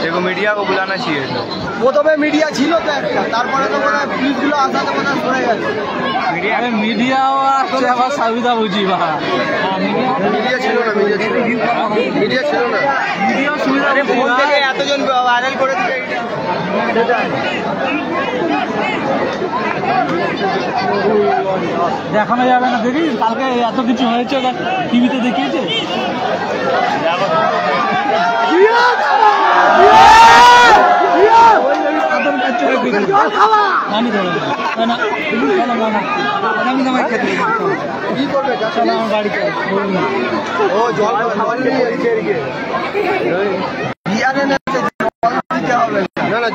देखो मीडिया को बुलाना चाहिए। প্রথমে মিডিয়া ছিল তো একটা, তারপরে তো মনে হয় পুলিশগুলো আসাতে মনে হয় সরে গেছে। মিডিয়াও আসছে আবার সাবিদা বুঝি বা মিডিয়া ছিল না, মিডিয়া ছিল না। মিডিয়াও সুবিধা ফোন থেকে এতজন ভাইরাল করে দিলে দেখানো যাবে না। দেখি কালকে এত কিছু হয়েছে টিভিতে দেখিয়েছে।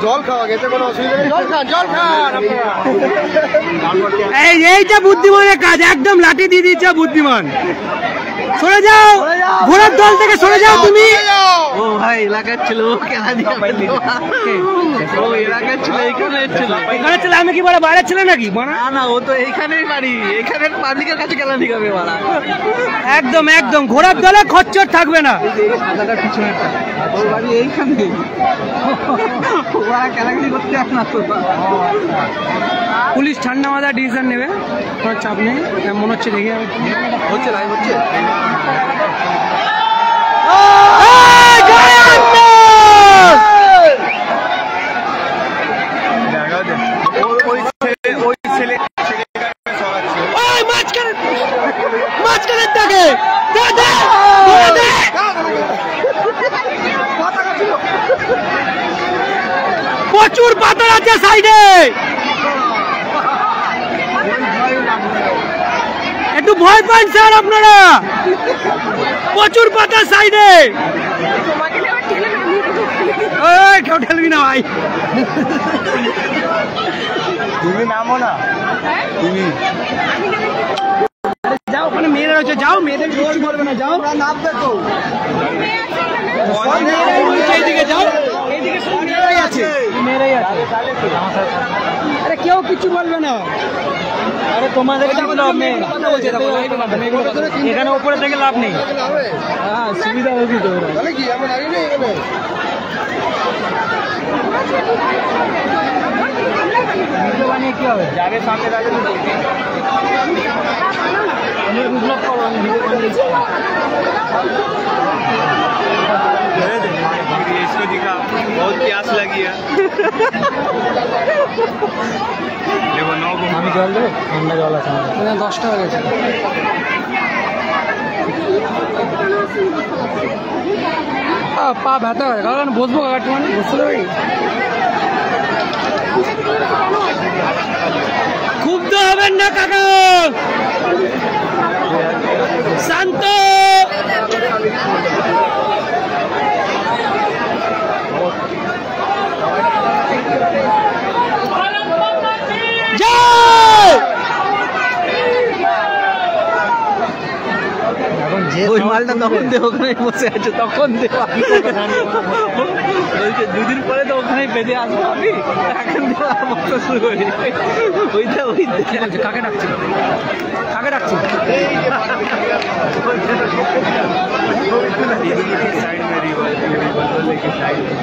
জল খাওয়া গেছে, কোনো অসুবিধা নেই। জল খান এইটা বুদ্ধিমানের কাজ, একদম লাঠি দিয়ে দিচ্ছে বুদ্ধিমান। সরে যাও, ঘোড়ার দল থেকে সরে যাও তুমি। ও ভাই এলাকার ছিল, খেলা দিয়ে ও এলাকার ছিল, এখানে ছিল। এখানে ছিল, আমি কি বলে বাইরে ছিল নাকি? না না, ও তো এইখানেই বাড়ি, এখানে পাবলিকের কাছে খেলা দিবে বাড়া। একদম একদম, ঘোড়ার দলে খচ্চর থাকবে না। পিছনে ওর বাড়ি এইখানে, ওরা খেলাখেলি করতে আসে না তো। পুলিশ ঠান্ডা মাথায় ডিসিশন নেবে, কোনো চাপ নেই মনে হচ্ছে। দেখে হচ্ছে লাইভ হচ্ছে। প্রচুর পাথর আছে সাইডে, একটু ভয় পান স্যার আপনারা। প্রচুর পাতা সাইডে, কেউ ঠেলবি না ভাই। তুমি নামো না, তুমি যাও, ওখানে মেয়েরা রয়েছে, যাও, মেয়েদের কিছু বলবে না, যাও। নামবে তো, এইদিকে যাও, এইদিকে সব মেয়েরাই আছে, মেয়েরাই আছে। আরে কেউ কিছু বলবে না। আরে তোমাদের লাভ নেই, এখানে উপরে থেকে লাভ নেই। হ্যাঁ সুবিধা হয়েছে তো। কি এমন আগে নেই এখানে বানিয়ে কি হবে? যাবে সামনে যাবে তো ব্লগ করো, আমি ভিডিও বানিয়েছি। इसको दिखा, बहुत प्यास लगी है। देखो 9 को আমি জল দেবো, ঠান্ডা জল আছে আমাদের। 10টা হয়ে গেছে। পা ব্যথা হয়, কারণ বসবো কাকাটি, মানে বসতে পারি। ক্ষুব্ধ হবেন না কাকা, শান্ত। ওই মালটা তখন দে, ওখানে বসে আছে তখন দেওয়া। দুদিন পরে তো ওখানেই বেঁধে আসবো আমি, এখন দেওয়া বসা শুরু করি। ওইটা ওই কাকে ডাকছি, কাকে ডাকছি? साइड में रिवॉल्वर लेके साइड में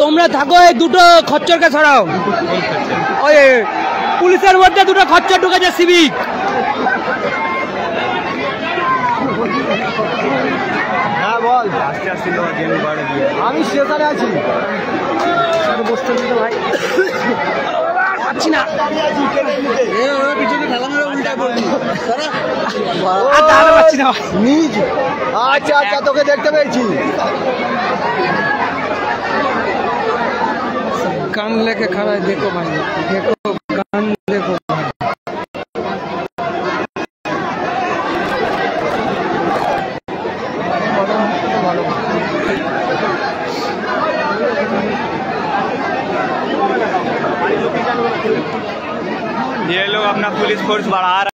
তোমরা থাকো, এই দুটো খচ্চরকে ছড়াও। ওই পুলিশের মধ্যে দুটো খচ্চর ঢুকেছে, সিভিক। হ্যাঁ বল। আস্তে আস্তে আমি স্টেশনে আছি, বসতে দিতে ভাই, পাচ্ছি না। পিছনে খেলা মেরে উল্টা করবি। পাচ্ছি না নিজ। আচ্ছা আচ্ছা, তোকে দেখতে পেয়েছি। कान लेके खड़ा है, देखो भाई, देखो कान, देखो ये लोग अपना पुलिस फोर्स बढ़ा